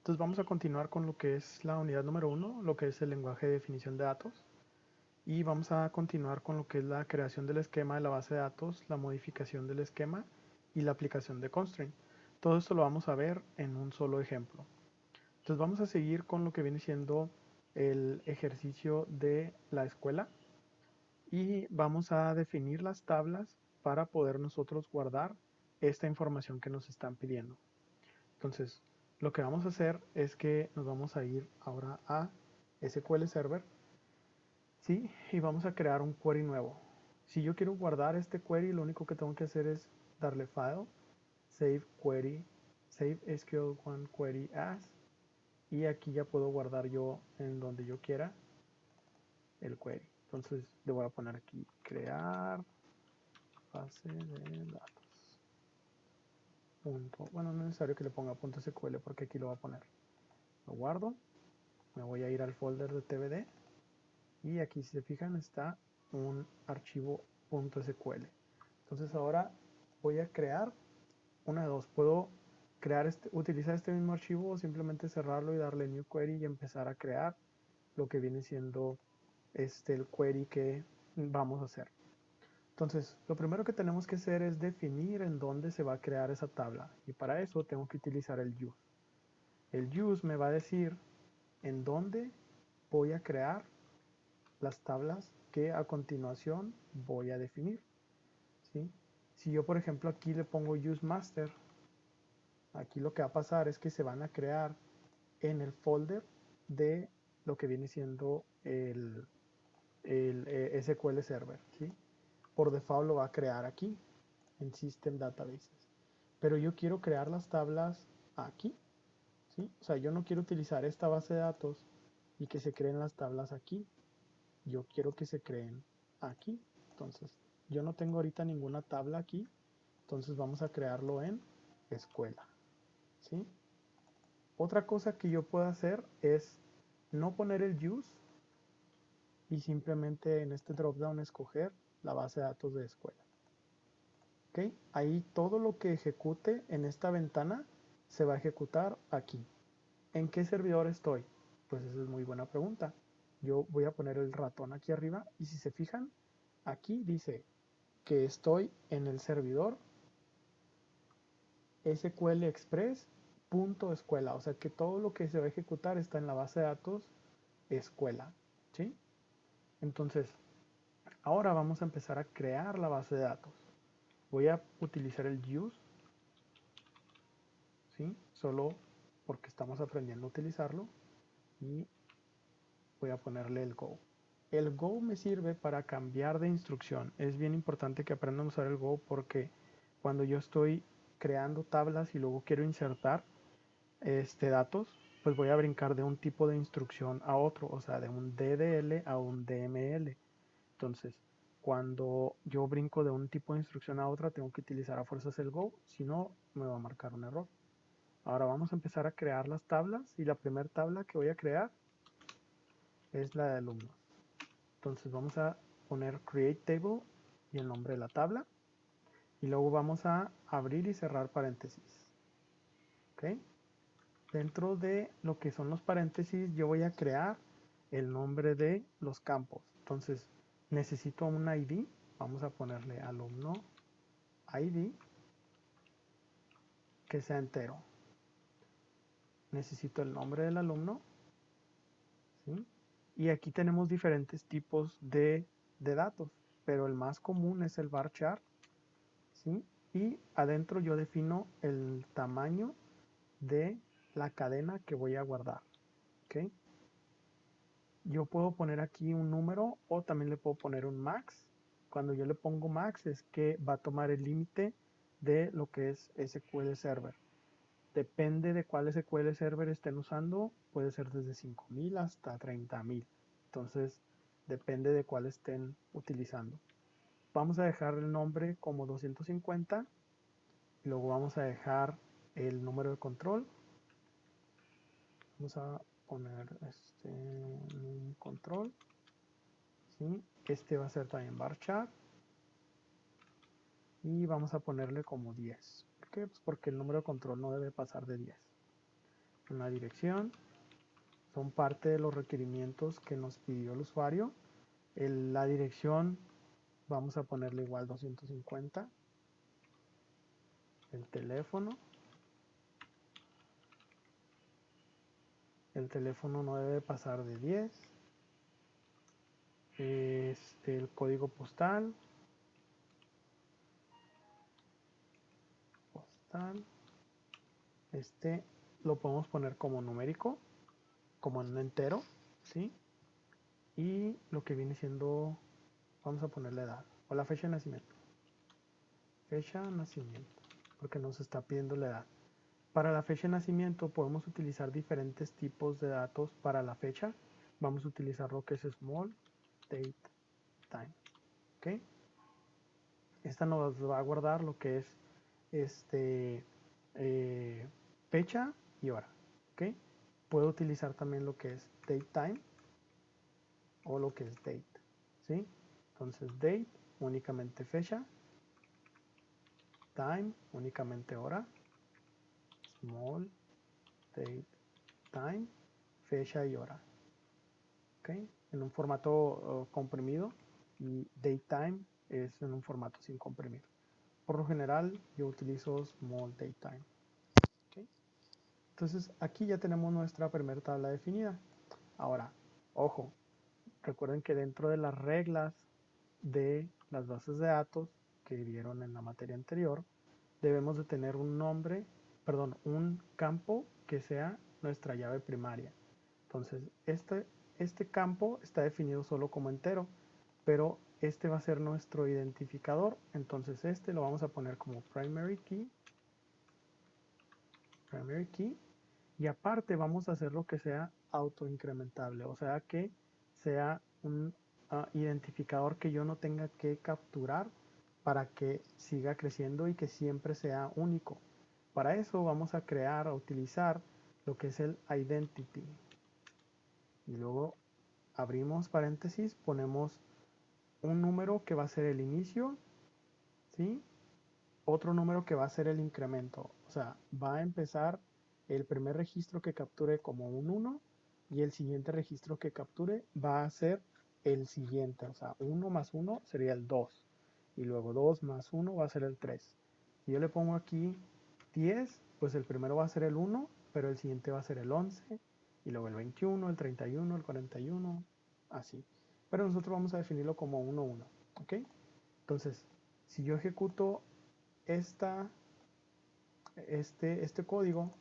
Entonces vamos a continuar con lo que es la unidad número 1, lo que es el lenguaje de definición de datos. Y vamos a continuar con lo que es la creación del esquema de la base de datos, la modificación del esquema y la aplicación de constraint. Todo esto lo vamos a ver en un solo ejemplo. Entonces vamos a seguir con lo que viene siendo el ejercicio de la escuela y vamos a definir las tablas para poder nosotros guardar esta información que nos están pidiendo. Entonces, lo que vamos a hacer es que nos vamos a ir ahora a SQL Server, ¿sí? Y vamos a crear un query nuevo. Si yo quiero guardar este query, lo único que tengo que hacer es darle File, Save Query, Save SQL1 Query As, y aquí ya puedo guardar yo en donde yo quiera el query. Entonces le voy a poner aquí crear base de datos. Bueno, no es necesario que le ponga .sql porque aquí lo va a poner. Lo guardo, me voy a ir al folder de TBD y aquí si se fijan está un archivo .sql. Entonces ahora voy a crear una de dos. Puedo utilizar este mismo archivo o simplemente cerrarlo y darle new query y empezar a crear lo que viene siendo el query que vamos a hacer. Entonces, lo primero que tenemos que hacer es definir en dónde se va a crear esa tabla. Y para eso tengo que utilizar el use. El use me va a decir en dónde voy a crear las tablas que a continuación voy a definir. ¿Sí? Si yo, por ejemplo, aquí le pongo use master, aquí lo que va a pasar es que se van a crear en el folder de lo que viene siendo el SQL Server. ¿Sí? Por default lo va a crear aquí en System Databases. Pero yo quiero crear las tablas aquí, ¿sí? O sea, yo no quiero utilizar esta base de datos y que se creen las tablas aquí. Yo quiero que se creen aquí. Entonces, yo no tengo ahorita ninguna tabla aquí. Entonces vamos a crearlo en escuela, ¿sí? Otra cosa que yo puedo hacer es no poner el use y simplemente en este dropdown escoger la base de datos de escuela. ¿Ok? Ahí todo lo que ejecute en esta ventana se va a ejecutar aquí. ¿En qué servidor estoy? Pues esa es muy buena pregunta. Yo voy a poner el ratón aquí arriba y si se fijan, aquí dice que estoy en el servidor SQL Express.escuela, o sea que todo lo que se va a ejecutar está en la base de datos escuela, ¿sí? Entonces, ahora vamos a empezar a crear la base de datos. Voy a utilizar el use, ¿sí? Solo porque estamos aprendiendo a utilizarlo y voy a ponerle el go. El go me sirve para cambiar de instrucción. Es bien importante que aprendan a usar el go porque cuando yo estoy creando tablas y luego quiero insertar datos, pues voy a brincar de un tipo de instrucción a otro, o sea, de un DDL a un DML. Entonces, cuando yo brinco de un tipo de instrucción a otra, tengo que utilizar a fuerzas el go, si no, me va a marcar un error. Ahora vamos a empezar a crear las tablas y la primera tabla que voy a crear es la de alumnos. Entonces vamos a poner create table y el nombre de la tabla y luego vamos a abrir y cerrar paréntesis. ¿Ok? Dentro de lo que son los paréntesis yo voy a crear el nombre de los campos. Entonces necesito un ID, vamos a ponerle alumno ID que sea entero. Necesito el nombre del alumno, ¿sí? Y aquí tenemos diferentes tipos de datos, pero el más común es el varchar, ¿sí? Y adentro yo defino el tamaño de la cadena que voy a guardar, ¿ok? Yo puedo poner aquí un número o también le puedo poner un max. Cuando yo le pongo max es que va a tomar el límite de lo que es SQL Server. Depende de cuál SQL Server estén usando, puede ser desde 5000 hasta 30000. Entonces, depende de cuál estén utilizando. Vamos a dejar el nombre como 250 y luego vamos a dejar el número de control. Vamos a poner control, ¿sí? Este va a ser también varchar y vamos a ponerle como 10. ¿Por qué? Pues porque el número de control no debe pasar de 10. una dirección. Son parte de los requerimientos que nos pidió el usuario. La dirección vamos a ponerle igual 250. El teléfono no debe pasar de 10. El código postal. Lo podemos poner como numérico, como en un entero, ¿sí? Y lo que viene siendo, vamos a poner la edad o la fecha de nacimiento. Fecha de nacimiento, porque nos está pidiendo la edad. Para la fecha de nacimiento podemos utilizar diferentes tipos de datos para la fecha. Vamos a utilizar lo que es small date time, ¿ok? Esta nos va a guardar lo que es fecha y hora, ¿ok? Puedo utilizar también lo que es date time o lo que es date, ¿sí? Entonces date, únicamente fecha, time, únicamente hora, small date time, fecha y hora, ¿ok? En un formato comprimido, y date time es en un formato sin comprimir. Por lo general yo utilizo small date time, ¿ok? Entonces aquí ya tenemos nuestra primera tabla definida. Ahora, ojo, recuerden que dentro de las reglas de las bases de datos que vieron en la materia anterior, debemos de tener un nombre, perdón, un campo que sea nuestra llave primaria. Entonces, este campo está definido solo como entero, pero este va a ser nuestro identificador. Entonces, este lo vamos a poner como primary key, y aparte vamos a hacer lo que sea autoincrementable, o sea que sea un identificador que yo no tenga que capturar para que siga creciendo y que siempre sea único. Para eso vamos a crear o utilizar lo que es el identity. Y luego abrimos paréntesis, ponemos un número que va a ser el inicio, ¿sí? Otro número que va a ser el incremento. O sea, va a empezar el primer registro que capture como un 1 y el siguiente registro que capture va a ser el siguiente. O sea, 1 más 1 sería el 2. Y luego 2 más 1 va a ser el 3. Si yo le pongo aquí 10, pues el primero va a ser el 1, pero el siguiente va a ser el 11, y luego el 21, el 31, el 41, así. Pero nosotros vamos a definirlo como 1, 1, ¿ok? Entonces, si yo ejecuto este código,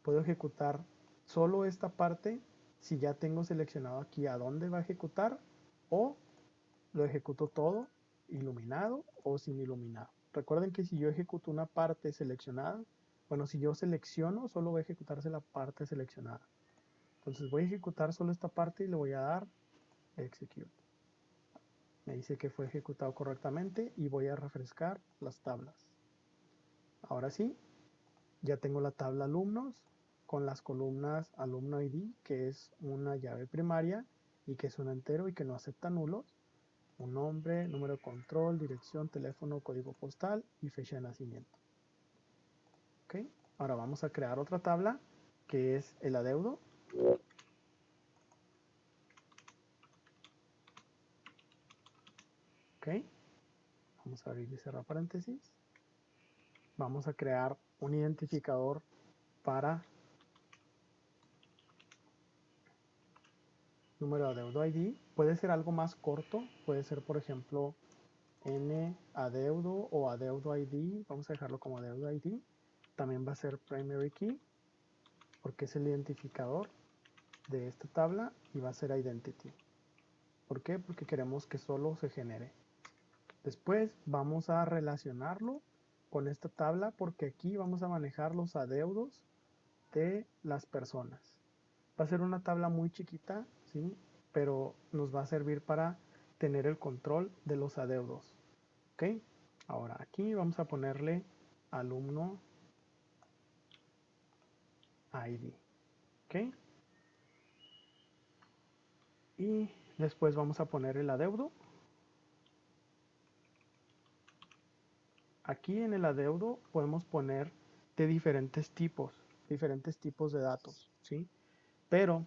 puedo ejecutar solo esta parte si ya tengo seleccionado aquí a dónde va a ejecutar, o lo ejecuto todo iluminado o sin iluminar. Recuerden que si yo ejecuto una parte seleccionada, bueno, si yo selecciono, solo va a ejecutarse la parte seleccionada. Entonces voy a ejecutar solo esta parte y le voy a dar execute. Me dice que fue ejecutado correctamente y voy a refrescar las tablas. Ahora sí, ya tengo la tabla alumnos con las columnas alumno ID, que es una llave primaria y que es un entero y que no acepta nulos, un nombre, número de control, dirección, teléfono, código postal y fecha de nacimiento. ¿Ok? Ahora vamos a crear otra tabla que es el adeudo. ¿Ok? Vamos a abrir y cerrar paréntesis. Vamos a crear un identificador para número de adeudo ID. Puede ser algo más corto, puede ser por ejemplo N adeudo o adeudo ID. Vamos a dejarlo como adeudo ID. También va a ser primary key porque es el identificador de esta tabla, y va a ser identity. ¿Por qué? Porque queremos que solo se genere. Después vamos a relacionarlo con esta tabla porque aquí vamos a manejar los adeudos de las personas. Va a ser una tabla muy chiquita, ¿sí? Pero nos va a servir para tener el control de los adeudos. ¿Ok? Ahora aquí vamos a ponerle alumno ID. ¿Ok? Y después vamos a poner el adeudo. Aquí en el adeudo podemos poner de diferentes tipos. diferentes tipos de datos, ¿sí? Pero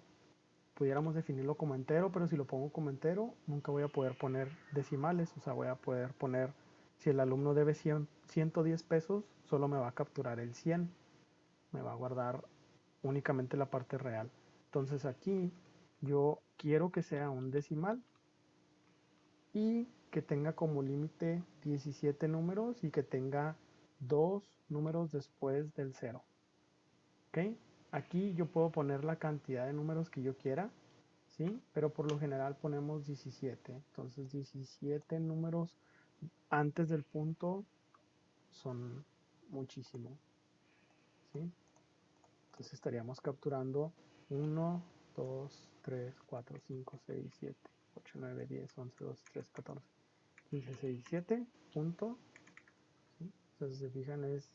pudiéramos definirlo como entero, pero si lo pongo como entero, nunca voy a poder poner decimales, o sea, voy a poder poner, si el alumno debe 110 pesos, solo me va a capturar el 100, me va a guardar únicamente la parte real. Entonces aquí yo quiero que sea un decimal y que tenga como límite 17 números y que tenga 2 números después del 0. ¿Ok? Aquí yo puedo poner la cantidad de números que yo quiera, ¿sí? Pero por lo general ponemos 17. Entonces 17 números antes del punto son muchísimo, ¿sí? Entonces estaríamos capturando 1, 2, 3, 4, 5, 6, 7, 8, 9, 10, 11, 12, 13, 14, 15, 16, 17, punto. ¿Sí? Entonces, si se fijan, es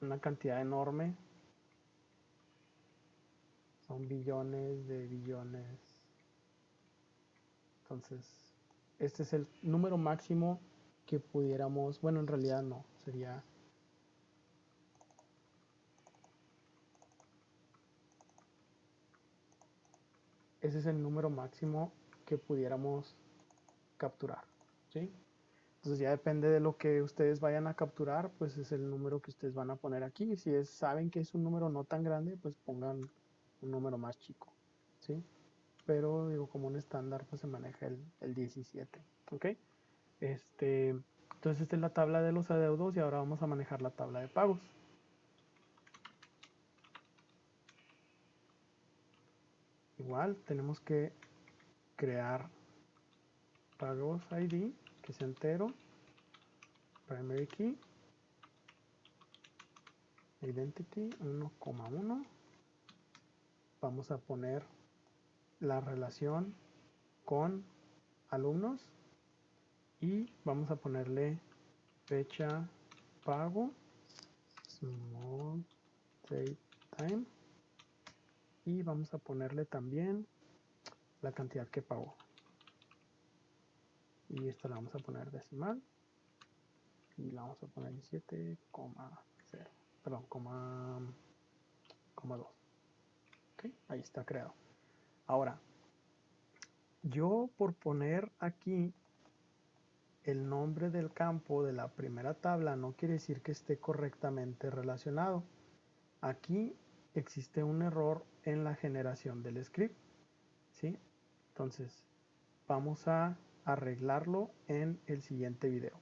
una cantidad enorme. Son billones de billones. Entonces, este es el número máximo que pudiéramos, bueno, en realidad no, sería ese es el número máximo que pudiéramos capturar, ¿sí? Entonces ya depende de lo que ustedes vayan a capturar, pues es el número que ustedes van a poner aquí. Si saben que es un número no tan grande, pues pongan un número más chico, ¿sí? Pero digo, como un estándar, pues se maneja el 17, ¿ok? Entonces esta es la tabla de los adeudos y ahora vamos a manejar la tabla de pagos. Igual tenemos que crear pagos ID, que es entero, primary key, identity 1,1. Vamos a poner la relación con alumnos y vamos a ponerle fecha pago, small date time, y vamos a ponerle también la cantidad que pagó. Y esto la vamos a poner decimal y la vamos a poner 17,0, perdón, coma 2. ¿Okay? Ahí está creado. Ahora, yo por poner aquí el nombre del campo de la primera tabla no quiere decir que esté correctamente relacionado. Aquí existe un error en la generación del script, ¿sí? Entonces, vamos a arreglarlo en el siguiente video.